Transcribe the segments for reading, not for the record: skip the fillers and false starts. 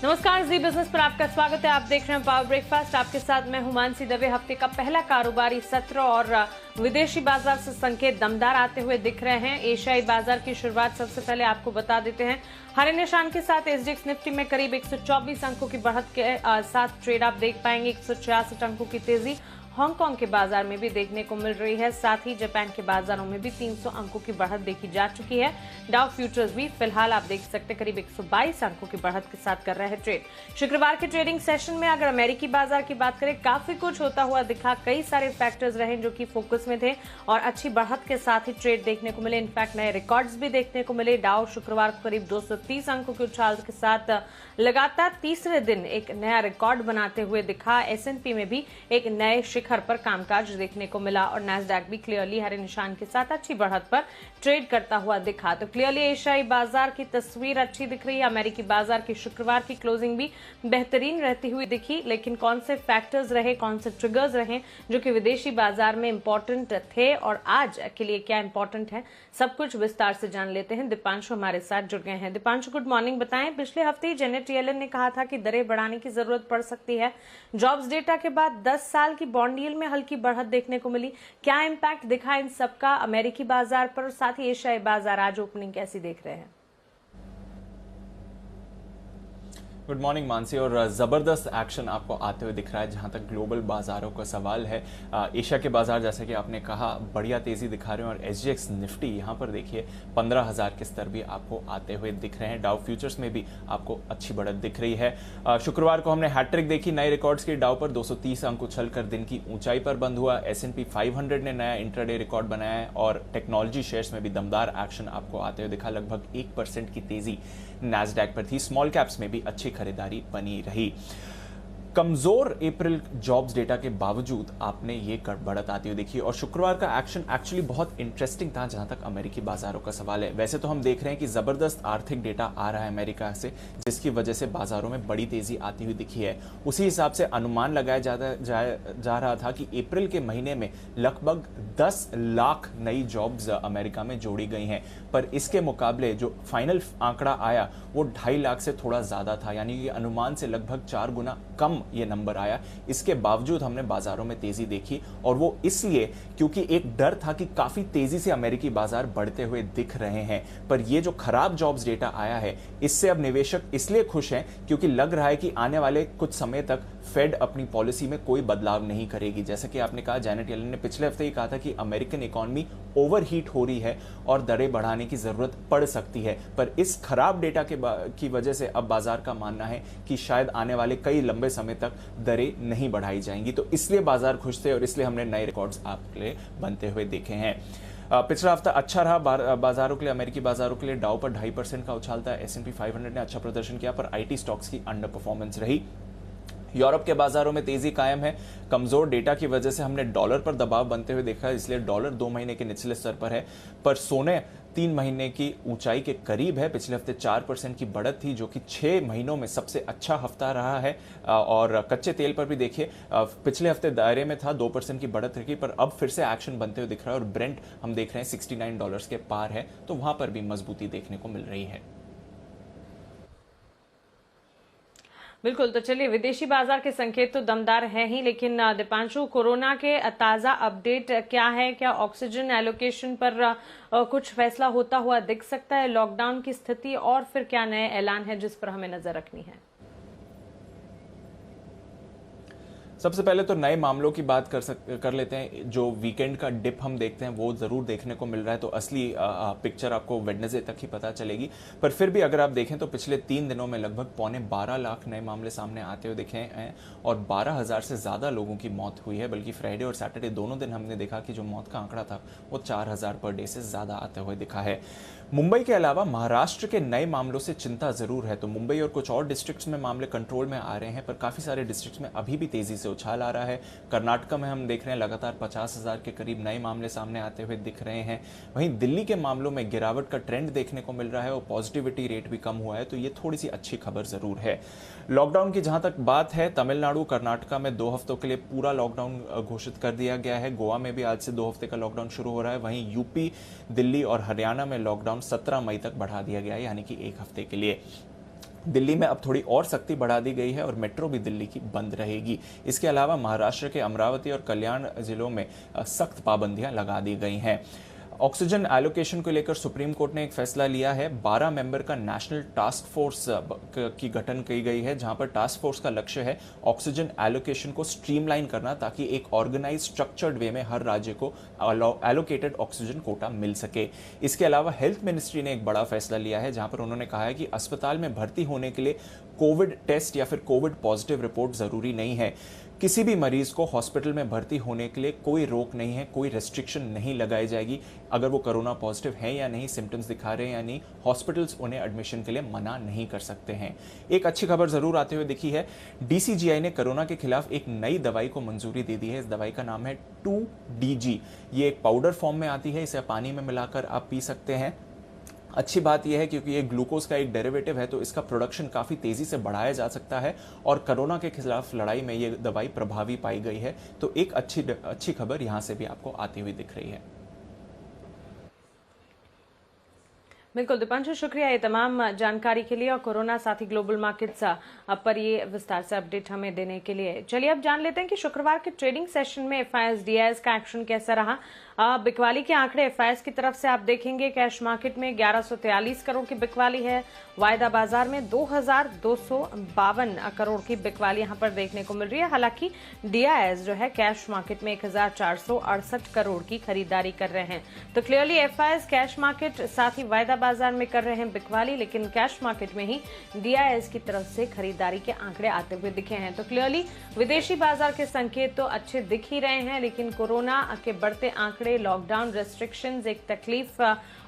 नमस्कार, जी बिजनेस पर आपका स्वागत है। आप देख रहे हैं पावर ब्रेकफास्ट। आपके साथ मैं हुमानसी दवे। हफ्ते का पहला कारोबारी सत्र और विदेशी बाजार से संकेत दमदार आते हुए दिख रहे हैं। एशियाई बाजार की शुरुआत सबसे पहले आपको बता देते हैं। हरे निशान के साथ एसजीएक्स निफ्टी में करीब 124 अंकों की बढ़त के साथ ट्रेड आप देख पाएंगे। 166 अंकों की तेजी हांगकांग के बाजार में भी देखने को मिल रही है। साथ ही जापान के बाजारों में भी 300 अंकों की बढ़त देखी जा चुकी है। डाउ फ्यूचर्स भी फिलहाल आप देख सकते हैं करीब 122 अंकों की बढ़त के साथ कर रहे हैं ट्रेड। शुक्रवार के ट्रेडिंग सेशन में अगर अमेरिकी बाजार की बात करें, काफी कुछ होता हुआ दिखा। कई सारे फैक्टर्स रहे जो कि फोकस में थे और अच्छी बढ़त के साथ ही ट्रेड देखने को मिले। इनफैक्ट नए रिकॉर्ड्स भी देखने को मिले। डाउ शुक्रवार को करीब 230 अंकों के उछाल के साथ लगातार तीसरे दिन एक नया रिकॉर्ड बनाते हुए दिखा। एसएनपी में भी एक नए शिखर पर कामकाज देखने को मिला और नैस्डैक भी क्लियरली हरे निशान के साथ अच्छी बढ़त पर ट्रेड करता हुआ दिखा। तो क्लियरली एशियाई बाजार की तस्वीर अच्छी दिख रही है। अमेरिकी बाजार की शुक्रवार की क्लोजिंग भी बेहतरीन रहती हुई दिखी। लेकिन कौन से फैक्टर्स रहे, कौन से ट्रिगर्स रहे जो कि विदेशी बाजार में इंपॉर्टेंट थे और आज के लिए क्या इंपॉर्टेंट है, सब कुछ विस्तार से जान लेते हैं। दीपांशु हमारे साथ जुड़ गए हैं। Deepanshu, good morning. बताएं, पिछले हफ्ते ही जेनेट येलन ने कहा था कि दरें बढ़ाने की जरूरत पड़ सकती है। जॉब्स डेटा के बाद 10 साल की बॉन्ड यील्ड में हल्की बढ़त देखने को मिली। क्या इंपैक्ट दिखा इन सबका अमेरिकी बाजार पर और साथ ही एशियाई बाजार? आज ओपनिंग कैसी देख रहे हैं? Good morning Mansi. और ज़बरदस्त एक्शन आपको आते हुए दिख रहा है जहां तक ग्लोबल बाजारों का सवाल है। एशिया के बाजार जैसे कि आपने कहा बढ़िया तेजी दिखा रहे हैं और एसजीएक्स निफ्टी यहां पर देखिए 15,000 के स्तर भी आपको आते हुए दिख रहे हैं। डाउ फ्यूचर्स में भी आपको अच्छी बढ़त दिख रही है। शुक्रवार को हमने हैट्रिक देखी, नए रिकॉर्ड्स की। डाउ पर 230 अंक उछलकर दिन की ऊंचाई पर बंद हुआ। S&P 500 ने नया इंट्राडे रिकॉर्ड बनाया है और टेक्नोलॉजी शेयर्स में भी दमदार एक्शन आपको आते हुए दिखा। लगभग 1% की तेजी नैस्डैक पर थी। स्मॉल कैप्स में भी अच्छी खरीदारी बनी रही। कमजोर अप्रैल जॉब्स डेटा के बावजूद आपने ये बढ़त आती हुई देखी और शुक्रवार का एक्शन एक्चुअली बहुत इंटरेस्टिंग था जहां तक अमेरिकी बाजारों का सवाल है। वैसे तो हम देख रहे हैं कि जबरदस्त आर्थिक डेटा आ रहा है अमेरिका से, जिसकी वजह से बाजारों में बड़ी तेजी आती हुई दिखी है। उसी हिसाब से अनुमान लगाया जा रहा था कि अप्रैल के महीने में लगभग 10 लाख नई जॉब्स अमेरिका में जोड़ी गई हैं, पर इसके मुकाबले जो फाइनल आंकड़ा आया वो 2.5 लाख से थोड़ा ज्यादा था, यानी कि अनुमान से लगभग 4 गुना कम ये नंबर आया। इसके बावजूद हमने बाजारों में तेजी देखी और वो इसलिए क्योंकि एक डर था कि काफी तेजी से अमेरिकी बाजार बढ़ते हुए दिख रहे हैं। पर ये जो खराब जॉब्स डेटा आया है, इससे अब निवेशक इसलिए खुश हैं क्योंकि लग रहा है कि आने वाले कुछ समय तक फेड अपनी पॉलिसी में कोई बदलाव नहीं करेगी। जैसा कि आपने कहा, जेनेट येलन ने पिछले हफ्ते ही कहा था कि अमेरिकन इकोनॉमी ओवरहीट हो रही है और दरें बढ़ाने की जरूरत पड़ सकती है। पर इस खराब डेटा की वजह से अब बाजार का मानना है कि शायद आने वाले कई लंबे समय तक दरें नहीं बढ़ाई जाएंगी। तो इसलिए बाजार खुश थे और इसलिए हमने नए रिकॉर्ड्स आपके लिए बनते हुए देखे हैं। पिछला हफ्ता अच्छा रहा बाजारों के लिए, अमेरिकी बाजारों के लिए। डाउ पर 2.5% का उछाल था। S&P 500 ने अच्छा प्रदर्शन किया, पर आईटी स्टॉक्स की अंडर परफॉर्मेंस रही। यूरोप के बाजारों में तेजी कायम है। कमजोर डेटा की वजह से हमने डॉलर पर दबाव बनते हुए देखा, इसलिए डॉलर 2 महीने के निचले स्तर पर है, पर सोने 3 महीने की ऊंचाई के करीब है। पिछले हफ्ते 4% की बढ़त थी, जो कि 6 महीनों में सबसे अच्छा हफ्ता रहा है। और कच्चे तेल पर भी देखिए, पिछले हफ्ते दायरे में था, 2% की बढ़त रही, पर अब फिर से एक्शन बनते हुए दिख रहा है और ब्रेंट हम देख रहे हैं $69 के पार है, तो वहां पर भी मजबूती देखने को मिल रही है। बिल्कुल, तो चलिए, विदेशी बाजार के संकेत तो दमदार है ही, लेकिन दीपांशु, कोरोना के ताजा अपडेट क्या है? क्या ऑक्सीजन एलोकेशन पर कुछ फैसला होता हुआ दिख सकता है? लॉकडाउन की स्थिति और फिर क्या नए ऐलान है जिस पर हमें नजर रखनी है? सबसे पहले तो नए मामलों की बात कर लेते हैं। जो वीकेंड का डिप हम देखते हैं वो जरूर देखने को मिल रहा है, तो असली पिक्चर आपको वेडनेसडे तक ही पता चलेगी। पर फिर भी अगर आप देखें तो पिछले 3 दिनों में लगभग 12.25 लाख नए मामले सामने आते हुए दिखे हैं और 12,000 से ज्यादा लोगों की मौत हुई है। बल्कि फ्राइडे और सैटरडे दोनों दिन हमने देखा कि जो मौत का आंकड़ा था वो 4,000 पर डे से ज्यादा आते हुए दिखा है। मुंबई के अलावा महाराष्ट्र के नए मामलों से चिंता जरूर है। तो मुंबई और कुछ और डिस्ट्रिक्ट्स में मामले कंट्रोल में आ रहे हैं, पर काफी सारे डिस्ट्रिक्ट्स में अभी भी तेजी से उछाल आ रहा है। कर्नाटक में हम देख रहे हैं लगातार 50,000 के करीब नए मामले सामने आते हुए दिख रहे हैं। वहीं दिल्ली के मामलों में गिरावट का ट्रेंड देखने को मिल रहा है और पॉजिटिविटी रेट भी कम हुआ है, तो ये थोड़ी सी अच्छी खबर जरूर है। लॉकडाउन की जहां तक बात है, तमिलनाडु कर्नाटका में 2 हफ्तों के लिए पूरा लॉकडाउन घोषित कर दिया गया है। गोवा में भी आज से 2 हफ्ते का लॉकडाउन शुरू हो रहा है। वहीं यूपी, दिल्ली और हरियाणा में लॉकडाउन 17 मई तक बढ़ा दिया गया है, यानी कि 1 हफ्ते के लिए। दिल्ली में अब थोड़ी और सख्ती बढ़ा दी गई है और मेट्रो भी दिल्ली की बंद रहेगी। इसके अलावा महाराष्ट्र के अमरावती और कल्याण जिलों में सख्त पाबंदियां लगा दी गई हैं। ऑक्सीजन एलोकेशन को लेकर सुप्रीम कोर्ट ने एक फैसला लिया है। 12 मेंबर का नेशनल टास्क फोर्स की गठन की गई है, जहां पर टास्क फोर्स का लक्ष्य है ऑक्सीजन एलोकेशन को स्ट्रीमलाइन करना, ताकि एक ऑर्गेनाइज स्ट्रक्चर्ड वे में हर राज्य को एलोकेटेड ऑक्सीजन कोटा मिल सके। इसके अलावा हेल्थ मिनिस्ट्री ने एक बड़ा फैसला लिया है, जहां पर उन्होंने कहा है कि अस्पताल में भर्ती होने के लिए कोविड टेस्ट या फिर कोविड पॉजिटिव रिपोर्ट जरूरी नहीं है। किसी भी मरीज को हॉस्पिटल में भर्ती होने के लिए कोई रोक नहीं है, कोई रेस्ट्रिक्शन नहीं लगाई जाएगी। अगर वो कोरोना पॉजिटिव है या नहीं, सिम्टम्स दिखा रहे हैं या नहीं, हॉस्पिटल्स उन्हें एडमिशन के लिए मना नहीं कर सकते हैं। एक अच्छी खबर जरूर आते हुए दिखी है। DCGI ने कोरोना के खिलाफ एक नई दवाई को मंजूरी दे दी है। इस दवाई का नाम है 2DG। ये एक पाउडर फॉर्म में आती है, इसे पानी में मिलाकर आप पी सकते हैं। अच्छी बात यह है क्योंकि ये ग्लूकोज का एक डेरिवेटिव है, तो इसका प्रोडक्शन काफ़ी तेज़ी से बढ़ाया जा सकता है और कोरोना के खिलाफ लड़ाई में ये दवाई प्रभावी पाई गई है। तो एक अच्छी खबर यहाँ से भी आपको आती हुई दिख रही है। बिल्कुल दीपांशु, शुक्रिया ये तमाम जानकारी के लिए और कोरोना साथ ही ग्लोबल मार्केट्स पर ये विस्तार से अपडेट हमें देने के लिए। चलिए अब जान लेते हैं कि शुक्रवार के ट्रेडिंग सेशन में FIS DIS का एक्शन कैसा रहा। बिकवाली के आंकड़े FIS की तरफ से आप देखेंगे, कैश मार्केट में 1143 करोड़ की बिकवाली है। वायदा बाजार में 2252 करोड़ की बिकवाली यहां पर देखने को मिल रही है। हालांकि DIS जो है कैश मार्केट में 1468 करोड़ की खरीदारी कर रहे हैं। तो क्लियरली FIS कैश मार्केट साथ ही वायदा बाजार में कर रहे हैं बिकवाली, लेकिन कैश मार्केट में ही DIS की तरफ से खरीदारी के आंकड़े आते हुए दिखे हैं। तो क्लियरली विदेशी बाजार के संकेत तो अच्छे दिख ही रहे हैं, लेकिन कोरोना के बढ़ते आंकड़े, लॉकडाउन रेस्ट्रिक्शंस एक तकलीफ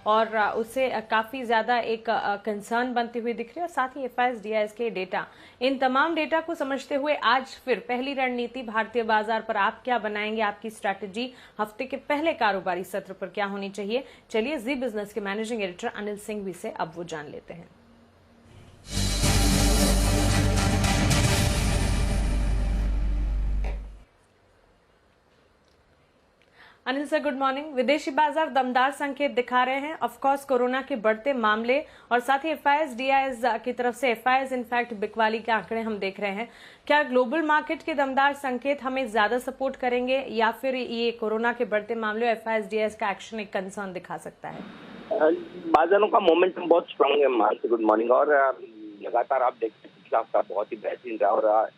और उससे काफी ज्यादा एक कंसर्न बनती हुई दिख रही है। और साथ ही FIS DIS के डेटा, इन तमाम डेटा को समझते हुए आज फिर पहली रणनीति भारतीय बाजार पर आप क्या बनाएंगे, आपकी स्ट्रैटेजी हफ्ते के पहले कारोबारी सत्र पर क्या होनी चाहिए। चलिए जी बिजनेस के मैनेजिंग एडिटर अनिल सिंघवी से अब वो जान लेते हैं। Anil sir, good morning. विदेशी बाजार दमदार संकेत दिखा रहे हैं, ऑफ कोर्स कोरोना के बढ़ते मामले और साथ ही FIS DIS की तरफ से FIS इनफैक्ट बिकवाली के आंकड़े हम देख रहे हैं। क्या ग्लोबल मार्केट के दमदार संकेत हमें ज्यादा सपोर्ट करेंगे या फिर ये कोरोना के बढ़ते मामले FIS DIS का एक्शन एक कंसर्न दिखा सकता है? बाजारों का मोमेंटम बहुत स्ट्रांग है मानसी, गुड मॉर्निंग। और लगातार आप देखते हैं पिछला हफ्ता बहुत ही बेहतरीन रहा और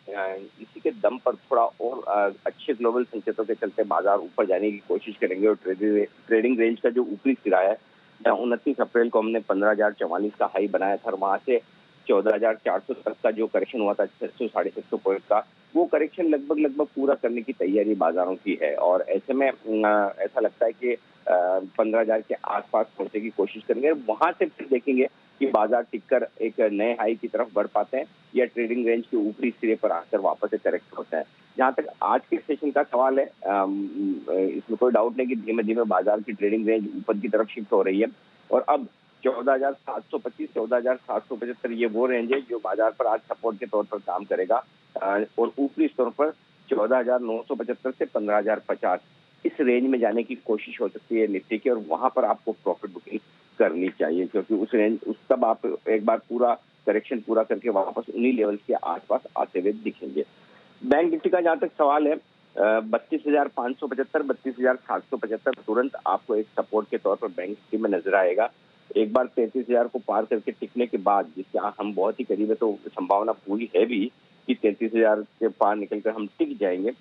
इसी के दम पर थोड़ा और अच्छे ग्लोबल संकेतों के चलते बाजार ऊपर जाने की कोशिश करेंगे। और ट्रेडिंग रेंज का जो ऊपरी सिरा है, 29 अप्रैल को हमने 15,044 का हाई बनाया था और वहां से 14,400 तक का जो करेक्शन हुआ था 600-650 पॉइंट का, वो करेक्शन लगभग पूरा करने की तैयारी बाजारों की है। और ऐसे में ऐसा लगता है कि 15,000 के आसपास पहुंचने की कोशिश करेंगे। वहां से फिर देखेंगे कि बाजार टिककर एक नए हाई की तरफ बढ़ पाते हैं या ट्रेडिंग रेंज के ऊपरी सिरे पर आकर वापस से करेक्ट होता है। जहां तक आज के सेशन का सवाल है, इसमें कोई डाउट नहीं कि धीमे धीमे बाजार की ट्रेडिंग रेंज ऊपर की तरफ शिफ्ट हो रही है और अब 14,725, 14,775 ये वो रेंज है जो बाजार पर आज सपोर्ट के तौर पर काम करेगा। और ऊपरी स्तर पर 14,975 से 15,050 इस रेंज में जाने की कोशिश हो सकती है निफ्टी की, और वहां पर आपको प्रॉफिट बुकिंग करनी चाहिए क्योंकि उस तब आप एक बार पूरा करेक्शन पूरा करके वापस उन्हीं लेवल्स के आसपास आते हुए दिखेंगे। बैंक निफ्टी का जहां तक सवाल है, 32,575, 32,775 तुरंत आपको एक सपोर्ट के तौर पर बैंक निफ्टी में नजर आएगा। एक बार 33,000 को पार करके टिकने के बाद, जिसके हम बहुत ही करीब है, तो संभावना पूरी है भी कि 33,000 के पार निकलकर हम टिक जाएंगे।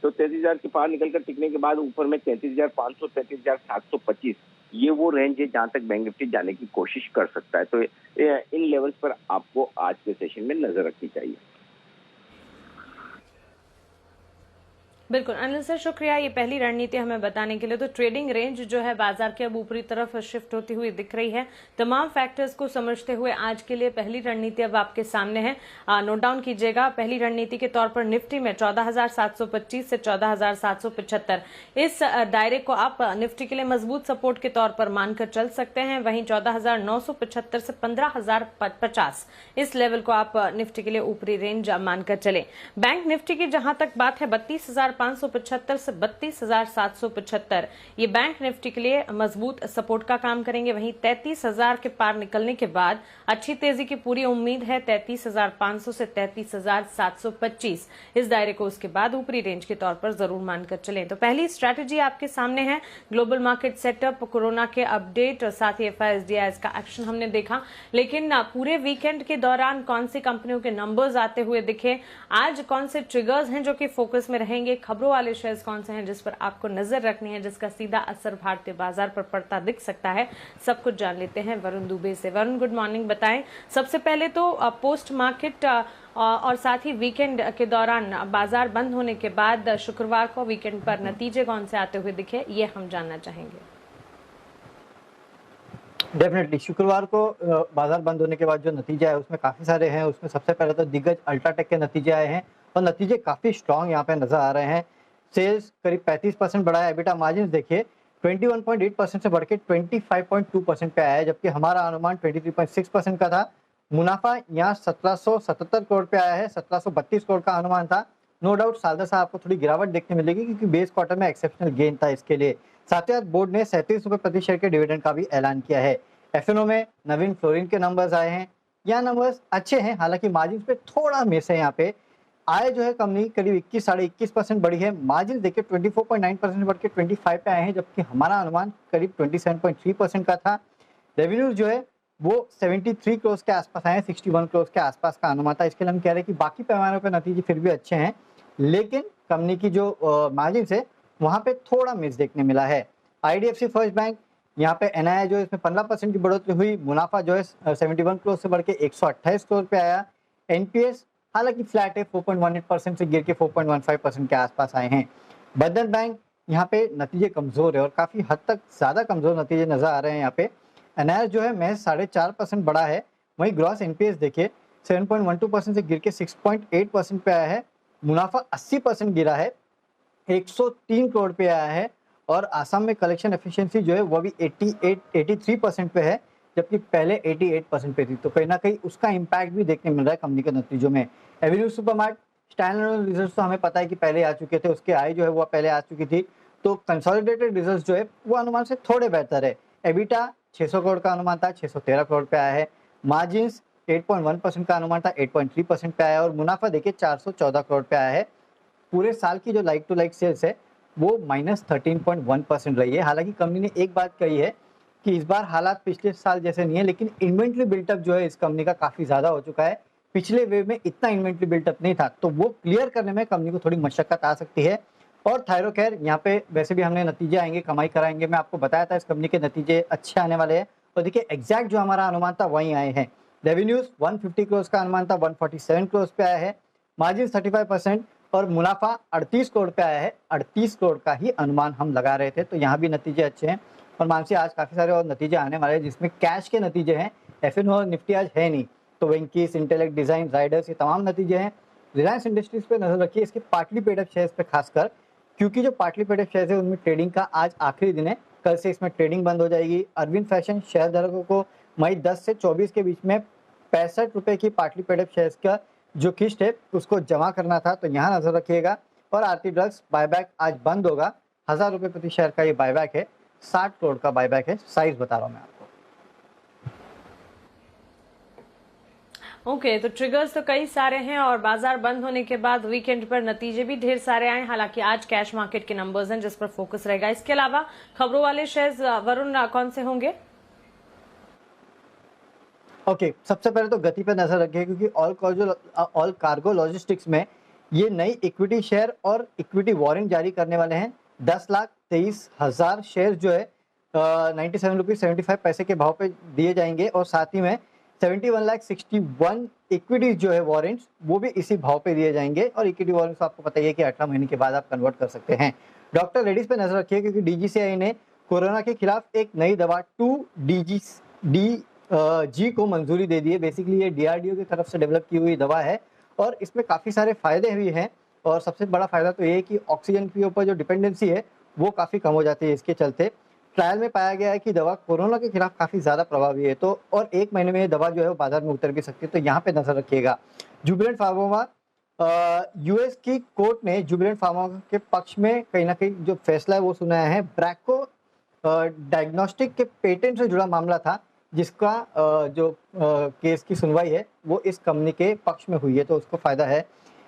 तो 33,000 के पार निकलकर टिकने के बाद ऊपर में 33,500, 33,725 ये वो रेंज है जहां तक बैंक निफ्टी जाने की कोशिश कर सकता है। तो इन लेवल्स पर आपको आज के सेशन में नजर रखनी चाहिए। बिल्कुल अनिल सर, शुक्रिया ये पहली रणनीति हमें बताने के लिए। तो ट्रेडिंग रेंज जो है बाजार के अब ऊपरी तरफ शिफ्ट होती हुई दिख रही है। तमाम फैक्टर्स को समझते हुए आज के लिए पहली रणनीति अब आपके सामने है, नोट डाउन कीजिएगा। पहली रणनीति के तौर पर निफ्टी में 14,725 से 14,775 इस दायरे को आप निफ्टी के लिए मजबूत सपोर्ट के तौर पर मानकर चल सकते हैं। वहीं 14,975 से 15,050 इस लेवल को आप निफ्टी के लिए ऊपरी रेंज मानकर चले। बैंक निफ्टी की जहां तक बात है, 32,575 से 32,775। ये बैंक निफ्टी के लिए मजबूत सपोर्ट का काम करेंगे। वहीं 33,000 के पार निकलने के बाद अच्छी तेजी की पूरी उम्मीद है 33,500 से 33,725। इस दायरे को उसके बाद ऊपरी रेंज के तौर पर जरूर मानकर चलें। तो पहली स्ट्रैटेजी आपके सामने है ग्लोबल मार्केट सेटअप, कोरोना के अपडेट और साथ ही FISDIs का एक्शन हमने देखा। लेकिन पूरे वीकेंड के दौरान कौन सी कंपनियों के नंबर्स आते हुए दिखे, आज कौन से ट्रिगर्स हैं जो कि फोकस में रहेंगे, खबरों वाले शेयर्स कौन से हैं जिस पर आपको नजर रखनी है, जिसका सीधा असर भारतीय बाजार पर पड़ता दिख सकता है, सब कुछ जान लेते हैं वरुण दुबे से। Varun, good morning. बताएं सबसे पहले तो पोस्ट मार्केट और साथ ही वीकेंड के दौरान बाजार बंद होने के बाद शुक्रवार को वीकेंड पर नतीजे कौन से आते हुए दिखे, ये हम जानना चाहेंगे। डेफिनेटली शुक्रवार को बाजार बंद होने के बाद जो नतीजे आए उसमें काफ़ी सारे हैं। उसमें सबसे पहले तो दिग्गज अल्ट्राटेक के नतीजे आए हैं और नतीजे काफ़ी स्ट्रांग यहाँ पे नजर आ रहे हैं। सेल्स करीब 35% बढ़ा है। एबिटा मार्जिन देखिए 21.8% से बढ़ के 25.2% पे आया है, जबकि हमारा अनुमान 23.6% का था। मुनाफा यहाँ 1777 करोड़ पे आया है, 1732 करोड़ का अनुमान था। नो डाउट साल दर साल आपको थोड़ी गिरावट देखने मिलेगी क्योंकि बेस क्वार्टर में एक्सेप्शनल गेन था इसके लिए। साथ ही साथ बोर्ड ने 37 रुपए प्रति शेयर के डिविडेंड का भी ऐलान किया है। एफएनओ में नवीन फ्लोरिन के नंबर्स आए हैं। यहाँ नंबर्स अच्छे हैं, हालांकि मार्जिन पे थोड़ा मिस है। यहाँ पे आय जो है कंपनी करीब 21-21% बढ़ी है। मार्जिन देखिए 24.9% बढ़ के 25 पे आए हैं, जबकि हमारा अनुमान करीब 27.3% का था। रेवेन्यूज जो है वो 73 करोड़ के आसपास आए हैं, 61 करोड़ के आसपास का अनुमान था। इसके लिए हम कह रहे हैं कि बाकी पैमानों पर नतीजे फिर भी अच्छे हैं, लेकिन कंपनी की जो मार्जिन है वहाँ पे थोड़ा मिस देखने मिला है। IDFC फर्स्ट बैंक यहाँ पे NII जो है इसमें 15% की बढ़ोतरी हुई। मुनाफा जो है 71 करोड़ से बढ़ के 128 करोड़ पे आया। NPS हालांकि फ्लैट है, 4.18% से गिर के 4.15% के आसपास आए हैं। बंधन बैंक यहाँ पे नतीजे कमजोर है और काफी हद तक ज्यादा कमजोर नतीजे नजर आ रहे हैं। यहाँ पे NII जो है महज 4.5% बढ़ा है। वहीं ग्रॉस NPS देखिए 7.12% से गिर के 6.8% पे आया है। मुनाफा 80% गिरा है, 103 करोड़ पे आया है। और आसाम में कलेक्शन एफिशिएंसी जो है वो भी 83% पे है, जबकि पहले 88% पे थी। तो कहीं ना कहीं उसका इम्पैक्ट भी देखने मिल रहा है कंपनी के नतीजों में। एवेन्यू सुपरमार्ट स्टैंडअलोन रिजल्ट्स तो हमें पता है कि पहले आ चुके थे, उसके आय जो है वो पहले आ चुकी थी। तो कंसोलिडेटेड रिजल्ट्स जो है वो अनुमान से थोड़े बेहतर है। एबिटा 600 करोड़ का अनुमान था, 613 करोड़ पे आया है। मार्जिन 8.1% का अनुमान था, 8.3% पे आया है। और मुनाफा देखिए 414 करोड़ पे आया है। पूरे साल की जो लाइक टू लाइक सेल्स है वो -13.1% रही है। हालांकि कंपनी ने एक बात कही है कि इस बार हालात पिछले साल जैसे नहीं है, लेकिन इन्वेंट्री बिल्टअप जो है इस कंपनी का काफी ज्यादा हो चुका है। पिछले वेव में इतना इन्वेंट्री बिल्टअप नहीं था, तो वो क्लियर करने में कंपनी को थोड़ी मशक्कत आ सकती है। और थायरोकेयर यहाँ पे वैसे भी हमने नतीजे आएंगे, कमाई कराएंगे, मैं आपको बताया था इस कंपनी के नतीजे अच्छे आने वाले हैं। और देखिए एग्जैक्ट जो हमारा अनुमान था वहीं आए हैं। रेवेन्यूज 150 करोड़ का अनुमान था, 147 करोड़ पे आया है। मार्जिन 35% और मुनाफा 38 करोड़ पे आया है। 38 करोड़ का ही अनुमान हम लगा रहे थे, तो यहाँ भी नतीजे अच्छे हैं। और मानसी आज काफी सारे और नतीजे आने वाले हैं जिसमें कैश के नतीजे हैं। एफएनओ और निफ्टी आज है नहीं, तो वेंकीस, इंटेलेक्ट डिजाइन, राइडर्स, ये तमाम नतीजे हैं। रिलायंस इंडस्ट्रीज पे नजर रखिए, इसके पार्टली पेड अप शेयर्स पे खासकर, क्योंकि जो पार्टली पेड अप शेयर्स है उनमें ट्रेडिंग का आज आखिरी दिन है। कल से इसमें ट्रेडिंग बंद हो जाएगी। अरविंद फैशन शेयर धारकों को मई 10 से 24 के बीच में 65 रुपए की पार्टली पेड अप शेयर्स का जो किस्त है उसको जमा करना था, तो यहाँ नजर रखिएगा। और आरती ड्रग्स बायबैक आज बंद होगा। 1000 रुपए प्रति शेयर का ये बायबैक है, 60 करोड़ का बायबैक है। साइज बता रहा हूँ मैं आपको। ओके, तो ट्रिगर्स तो कई सारे हैं और बाजार बंद होने के बाद वीकेंड पर नतीजे भी ढेर सारे आए। हालांकि आज कैश मार्केट के नंबर्स हैं जिस पर फोकस रहेगा। इसके अलावा खबरों वाले शेयर्स वरुण कौन से होंगे? ओके, सबसे पहले तो गति पे नजर रखिए, क्योंकि ऑल कार्गो लॉजिस्टिक्स में ये नई इक्विटी शेयर और इक्विटी वारंट जारी करने वाले हैं। 10,23,000 शेयर जो है 97 रुपीज 75 पैसे के भाव पे दिए जाएंगे। और साथ ही में 71,61 इक्विटीज जो है वारंट्स वो भी इसी भाव पे दिए जाएंगे। और इक्विटी वारंट्स आपको पता ही है कि 18 महीने के बाद आप कन्वर्ट कर सकते हैं। डॉक्टर रेड्डीज पे नजर रखिए, क्योंकि DGCI ने कोरोना के खिलाफ एक नई दवा 2DG को मंजूरी दे दी है। बेसिकली ये DRDO की तरफ से डेवलप की हुई दवा है और इसमें काफ़ी सारे फायदे भी हैं। और सबसे बड़ा फायदा तो ये है कि ऑक्सीजन के ऊपर जो डिपेंडेंसी है वो काफ़ी कम हो जाती है इसके चलते। ट्रायल में पाया गया है कि दवा कोरोना के खिलाफ काफ़ी ज़्यादा प्रभावी है। तो और 1 महीने में ये दवा जो है वो बाजार में उतर भी सकती है, तो यहाँ पे नजर रखिएगा। जुबिलेंट फार्मा यूएस की कोर्ट ने जुबिलेंट फार्मा के पक्ष में कहीं ना कहीं जो फैसला है वो सुनाया है। ब्रैको डायग्नोस्टिक के पेटेंट से जुड़ा मामला था, जिसका जो केस की सुनवाई है वो इस कंपनी के पक्ष में हुई है, तो उसको फायदा है।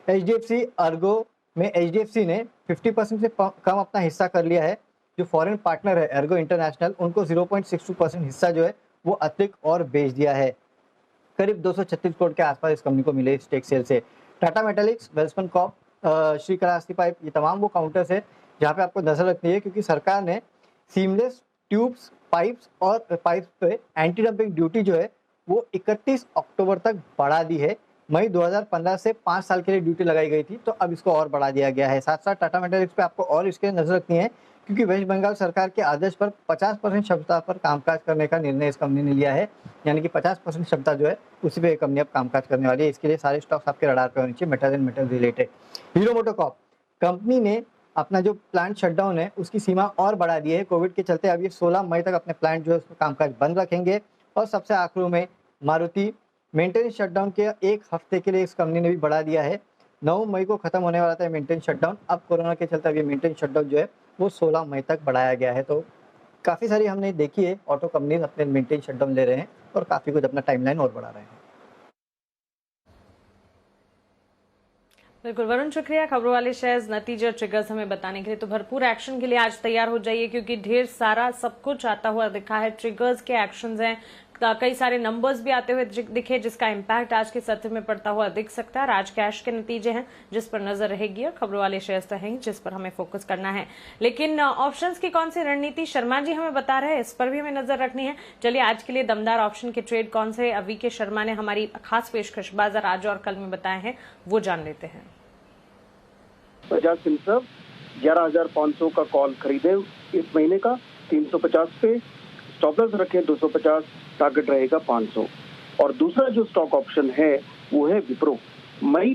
एचडीएफसी अर्गो में एचडीएफसी ने 50% से कम अपना हिस्सा कर लिया है। जो फॉरेन पार्टनर है अर्गो इंटरनेशनल, उनको 0.62% हिस्सा जो है वो अतिरिक्त और बेच दिया है। करीब 236 करोड़ के आसपास इस कंपनी को मिले स्टेक सेल से। टाटा मेटालिक्स, वेल्सपन कॉर्प, श्रीकालाहस्ती पाइप, ये तमाम वो काउंटर्स है जहाँ पे आपको नजर रखनी है, क्योंकि सरकार ने सीमलेस ट्यूब्स, पाइप्स और पाइप्स पे एंटी डंपिंग ड्यूटी जो है वो 31 अक्टूबर तक बढ़ा दी है। मई 2015 से 5 साल के लिए ड्यूटी लगाई गई थी, तो अब इसको और बढ़ा दिया गया है। साथ साथ टाटा मेटालिक्स पे आपको और इसके नजर रखनी है, क्योंकि वेस्ट बंगाल सरकार के आदेश पर 50% क्षमता पर कामकाज करने का निर्णय इस कंपनी ने लिया है। यानी कि 50% क्षमता जो है उसी पे कंपनी अब कामकाज करने वाली है। इसके लिए सारे स्टॉक्स आपके रडार पे होने चाहिए, metal and metal related. Hero MotoCorp company ने अपना जो प्लांट शटडाउन है उसकी सीमा और बढ़ा दी है। कोविड के चलते अब ये 16 मई तक अपने प्लांट जो है उसमें कामकाज बंद रखेंगे। और सबसे आखिर में मारुति मेंटेनेंस शटडाउन के 1 हफ्ते के लिए इस कंपनी ने भी बढ़ा दिया है। 9 मई को खत्म होने वाला था मेंटेनेंस शटडाउन, अब कोरोना के चलते अब ये मेंटेनेंस शटडाउन जो है वो 16 मई तक बढ़ाया गया है। तो काफ़ी सारी हमने देखी है ऑटो कंपनीज अपने मेंटेनेंस शटडाउन ले रहे हैं और काफ़ी कुछ अपना टाइमलाइन और बढ़ा रहे हैं। बिल्कुल वरुण, शुक्रिया। खबरों वाले शेयर्स, नतीजे और ट्रिगर्स हमें बताने के लिए। तो भरपूर एक्शन के लिए आज तैयार हो जाइए, क्योंकि ढेर सारा सब कुछ आता हुआ दिखा है। ट्रिगर्स के एक्शंस हैं, कई सारे नंबर्स भी आते हुए दिखे, जिसका इम्पैक्ट आज के सत्र में पड़ता हुआ दिख सकता है। आज कैश के नतीजे हैं जिस पर नजर रहेगी, और खबरों वाले शेयर्स रहेंगे जिस पर हमें फोकस करना है। लेकिन ऑप्शंस की कौन सी रणनीति शर्मा जी हमें बता रहे हैं, इस पर भी हमें नजर रखनी है। चलिए आज के लिए दमदार ऑप्शन के ट्रेड कौन से अभी के शर्मा ने हमारी खास पेशकश बाजार आज और कल में बताए हैं, वो जान लेते हैं। बजाज फिनसर्व 11,500 का कॉल खरीदे इस महीने का 350 पे, स्टॉप लॉस रखें 250, टारगेट रहेगा 500। और दूसरा जो स्टॉक ऑप्शन है वो है विप्रो। मई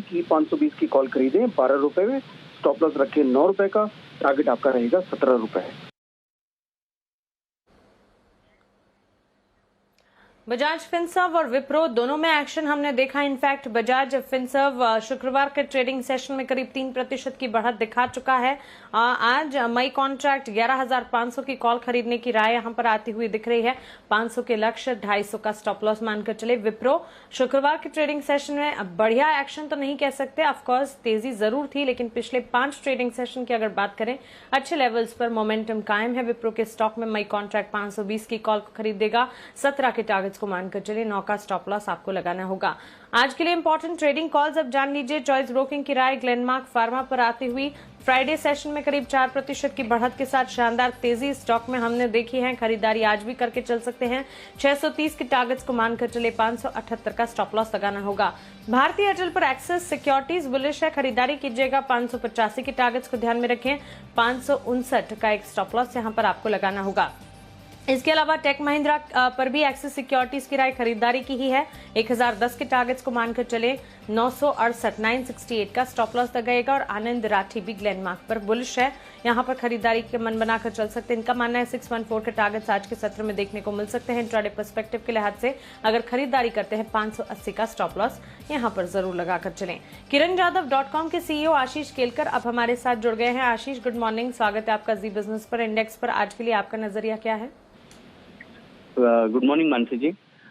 की 520 की कॉल खरीदे 12 रुपए में, स्टॉप लॉस रखें 9 रुपए का, टारगेट आपका रहेगा 17 रुपए। बजाज फिनसर्व और विप्रो दोनों में एक्शन हमने देखा। इनफैक्ट बजाज फिनसर्व शुक्रवार के ट्रेडिंग सेशन में करीब 3% की बढ़त दिखा चुका है। आज मई कॉन्ट्रैक्ट 11,500 की कॉल खरीदने की राय यहां पर आती हुई दिख रही है। 500 के लक्ष्य, 250 का स्टॉप लॉस मानकर चले। विप्रो शुक्रवार के ट्रेडिंग सेशन में बढ़िया एक्शन तो नहीं कह सकते, ऑफकोर्स तेजी जरूर थी, लेकिन पिछले 5 ट्रेडिंग सेशन की अगर बात करें अच्छे लेवल्स पर मोमेंटम कायम है। विप्रो के स्टॉक में मई कॉन्ट्रैक्ट 520 की कॉल खरीदेगा। 17 के टारगेट को मानकर चलिए, 9 का स्टॉप लॉस आपको लगाना होगा। आज के लिए इंपॉर्टेंट ट्रेडिंग कॉल्स अब जान लीजिए। चॉइस ब्रोकिंग की राय ग्लेनमार्क फार्मा पर आती हुई फ्राइडे सेशन में करीब 4% की बढ़त के साथ शानदार तेजी स्टॉक में हमने देखी है। खरीदारी आज भी करके चल सकते हैं। 630 के टारगेट्स को मानकर चले, 578 का स्टॉप लॉस लगाना होगा। भारतीय एयरटेल पर एक्सिस सिक्योरिटीज बुलिश है, खरीदारी कीजिएगा। 585 के टारगेट्स को ध्यान में रखें। 559 का एक स्टॉप लॉस यहां पर आपको लगाना होगा। इसके अलावा टेक महिंद्रा पर भी एक्सिस सिक्योरिटीज की राय खरीदारी की ही है। 1010 के टारगेट्स को मानकर चले। 968 का स्टॉप लॉस लगाएगा। और आनंद राठी भी ग्लेनमार्क पर बुलिश है, यहां पर खरीदारी के मन बनाकर चल सकते हैं। इनका मानना है 614 के टारगेट्स आज के सत्र में देखने को मिल सकते हैं। इंट्राडे पर्सपेक्टिव के लिहाज से अगर खरीदारी करते हैं 580 का स्टॉप लॉस यहां पर जरूर लगाकर चलें। किरण यादव .com के सीईओ आशीष केलकर अब हमारे साथ जुड़ गए हैं। आशीष, गुड मॉर्निंग, स्वागत है आपका जी बिजनेस पर। इंडेक्स पर आज के लिए आपका नजरिया क्या है? गुड मॉर्निंग मानसी जी।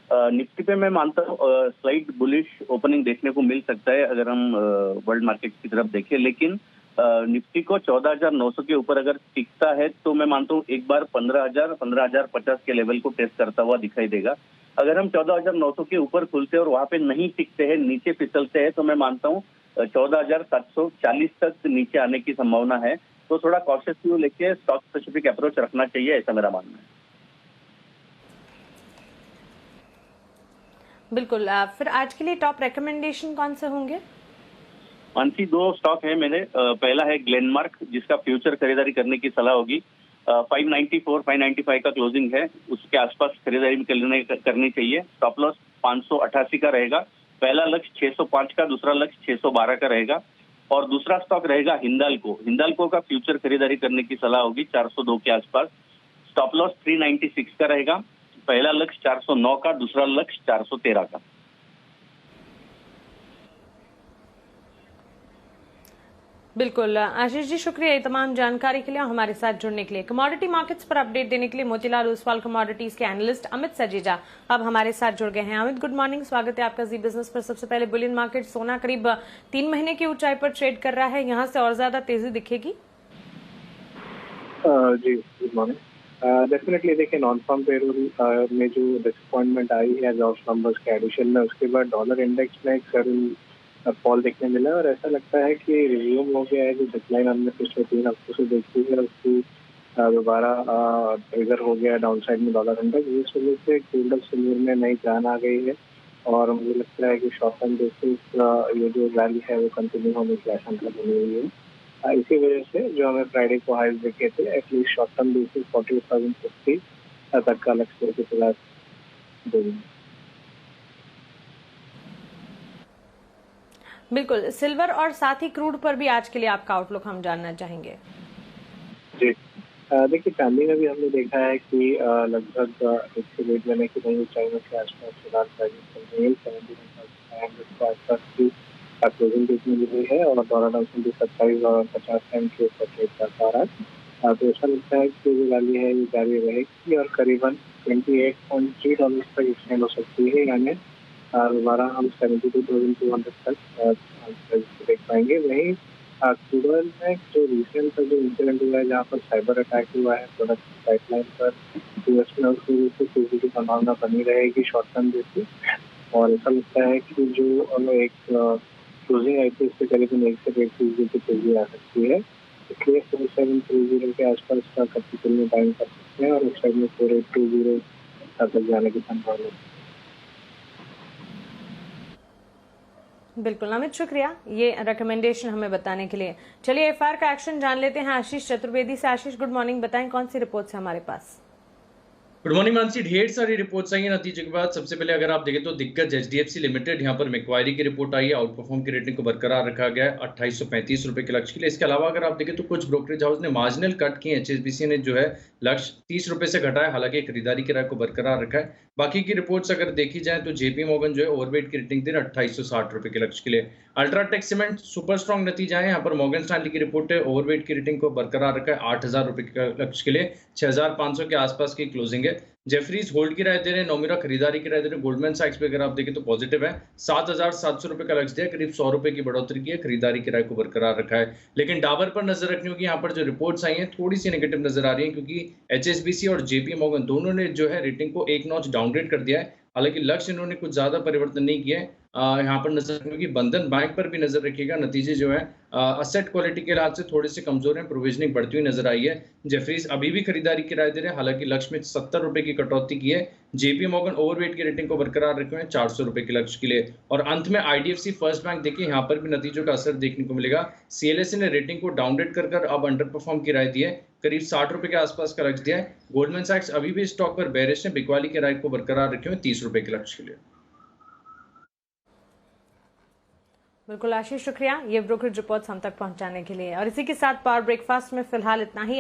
निफ्टी पे मैं मानता हूँ स्लाइट बुलिश ओपनिंग देखने को मिल सकता है अगर हम वर्ल्ड मार्केट की तरफ देखें, लेकिन निफ्टी को 14,900 के ऊपर अगर टिकता है तो मैं मानता हूँ एक बार 15,050 के लेवल को टेस्ट करता हुआ दिखाई देगा। अगर हम 14,900 के ऊपर खुलते हैं और वहां पे नहीं टिकते हैं, नीचे फिसलते हैं, तो मैं मानता हूँ 14,740 तक नीचे आने की संभावना है। तो थोड़ा कॉशियस व्यू लेके स्टॉक स्पेसिफिक अप्रोच रखना चाहिए, ऐसा मेरा मानना है। बिल्कुल। फिर आज के लिए टॉप रिकमेंडेशन कौन से होंगे? मानसी 2 स्टॉक है मेरे। पहला है ग्लेनमार्क, जिसका फ्यूचर खरीदारी करने की सलाह होगी। 594, 595 का क्लोजिंग है, उसके आसपास खरीदारी करनी चाहिए। स्टॉप लॉस 588 का रहेगा। पहला लक्ष्य 605 का, दूसरा लक्ष्य 612 का रहेगा। और दूसरा स्टॉक रहेगा हिंडाल्को का फ्यूचर खरीदारी करने की सलाह होगी 402 के आसपास। स्टॉप लॉस 396 का रहेगा। पहला लक्ष्य 409 का, दूसरा लक्ष्य 413 का। बिल्कुल आशीष जी, शुक्रिया ये तमाम जानकारी के लिए और हमारे साथ जुड़ने के लिए। कमोडिटी मार्केट्स पर अपडेट देने के लिए मोतीलाल ओसवाल कमोडिटीज के एनालिस्ट अमित सजीजा अब हमारे साथ जुड़ गए हैं। अमित, गुड मॉर्निंग, स्वागत है आपका जी बिजनेस पर। सबसे पहले बुलियन मार्केट सोना करीब 3 महीने की ऊंचाई पर ट्रेड कर रहा है, यहाँ से और ज्यादा तेजी दिखेगी? जी गुड मॉर्निंग। डेफिनेटली देखिए, नॉन फार्म पेरोल में जो डिसअपॉइंटमेंट आई है जॉब्स नंबर्स के एडिशन में, उसके बाद डॉलर इंडेक्स में एक सडन फॉल देखने मिला और ऐसा लगता है कि रिज्यूम हो गया है जो डिक्लाइन हमने पिछले 3 हफ्तों से देखी है उसकी दोबारा ट्रिगर हो गया डाउन साइड में डॉलर इंडेक्स, जिस वजह से गोल्ड और सिल्वर में नई जान आ गई है और मुझे लगता है कि शॉर्ट टर्म बेसिस ये जो रैली है वो कंटिन्यू होने की आशंका बनी हुई है। इसी वजह से जो हमें फ्राइडे को हाइज देखे थे, एटलीस्ट शॉर्ट टर्म बेसिस 48,050 तक का लक्ष्य के तलाश देंगे। बिल्कुल, सिल्वर और साथ ही क्रूड पर भी आज के लिए आपका आउटलुक हम जानना चाहेंगे। जी देखिए, चांदी में भी हमने देखा है कि लगभग इसके रेट लेने की नई ऊंचाइयों के आसपास फिलहाल के आसपास की क्लोजिंग देखने मिली है और डॉलर 27 और 50 सेंट के ऊपर ट्रेड कर पा रहा है। तो ऐसा लगता है कि जो रैली है ये जारी रहेगी और करीबन $28.3 तक एक्सटेंड हो सकती है, यानी दोबारा हम 72,200 तक देख पाएंगे। वहीं क्रूड ऑयल में जो रिसेंट जो इंसिडेंट हुआ है जहाँ पर साइबर अटैक हुआ है प्रोडक्ट पाइपलाइन पर, यूएस में उसकी वजह से तेजी की संभावना बनी रहेगी शॉर्ट टर्म बेसिस और ऐसा लगता है कि जो एक क्लोजिंग आई थी इससे करीबन 1 से 1.5 की तेजी आ सकती है, इसलिए 4730 के आसपास का कैपिटल में बाइंग कर सकते हैं और उस साइड में 4820 तक जाने की संभावना है। बिल्कुल अमित, शुक्रिया ये रिकमेंडेशन हमें बताने के लिए। चलिए एफआईआर का एक्शन जान लेते हैं आशीष चतुर्वेदी से। आशीष, गुड मॉर्निंग, बताएं कौन सी रिपोर्ट्स है हमारे पास? गुड मॉर्निंग मानसी, ढेर सारी रिपोर्ट्स आई हैं नतीजे के बाद। सबसे पहले अगर आप देखें तो दिग्गज एचडीएफसी लिमिटेड, यहाँ पर मैक्वायरी की रिपोर्ट आई है, आउट परफॉर्म की रेटिंग को बरकरार रखा गया है 2835 रुपए के लक्ष्य के लिए। इसके अलावा अगर आप देखें तो कुछ ब्रोकरेज हाउस ने मार्जिनल कट किए, एचएसबीसी ने जो है लक्ष्य 30 रुपए से घटाया, हालांकि खरीदारी की राय को बरकरार रखा है। बाकी की रिपोर्ट्स अगर देखी जाए तो जेपी मॉर्गन जो है ओवरवेट की रेटिंग दे रहा है 2860 रुपए के लक्ष्य के लिए। अल्ट्राटेक सीमेंट सुपर स्ट्रॉन्ग नतीजा है, यहाँ पर मॉर्गन स्टैनली की रिपोर्ट है, ओवरवेट की रेटिंग को बरकरार रखा है 8000 रुपए के लक्ष्य के लिए, 6500 के आसपास की क्लोजिंग है। जेफरीज होल्ड की राय दे रहे हैं, नोमिरा खरीदारी की राय दे रहे हैं। गोल्डमैन सैक्स पे अगर आप देखें तो पॉजिटिव है, 7700 रुपए का लक्ष्य दिया, करीब 100 रुपए की बढ़ोतरी की है, खरीदारी की राय को बरकरार रखा है। लेकिन डाबर पर नजर रखनी होगी, यहाँ पर जो रिपोर्ट्स आई हैं थोड़ी सी नेगेटिव नजर आ रही है, क्योंकि एचएसबीसी और जेपी मॉर्गन दोनों ने जो है रेटिंग को एक नॉच डाउनग्रेड कर दिया है, हालांकि लक्ष्य इन्होंने कुछ ज्यादा परिवर्तन नहीं किया है। यहाँ पर नजर रखनी होगी, बंधन बैंक पर भी नजर रखिएगा, नतीजे जो है असेट क्वालिटी के लिहाज से थोड़े से कमजोर हैं, प्रोविजनिंग बढ़ती हुई नजर आई है। जेफरीज अभी भी खरीदारी की राय दे रहे हैं, हालांकि लक्ष्य में 70 रुपए की कटौती की है। जेपी मॉर्गन ओवरवेट की रेटिंग को बरकरार रखे हुए 400 रुपए के लक्ष्य के लिए। और अंत में आईडीएफसी फर्स्ट बैंक देखिए, यहाँ पर भी नतीजों का असर देखने को मिलेगा। सीएलएसए ने रेटिंग को डाउनग्रेड कर अब अंडर परफॉर्म की राय दी है, करीब 60 रुपए के आसपास का लक्ष्य दिया है। गोल्डमैन सैक्स अभी भी स्टॉक पर बेरिश है, बिकवाली की राय को बरकरार रखे हुए 30 रुपए के लक्ष्य के लिए। बिल्कुल आशीष, शुक्रिया ये ब्रोकरेज रिपोर्ट्स हम तक पहुंचाने के लिए। और इसी के साथ पावर ब्रेकफास्ट में फिलहाल इतना ही।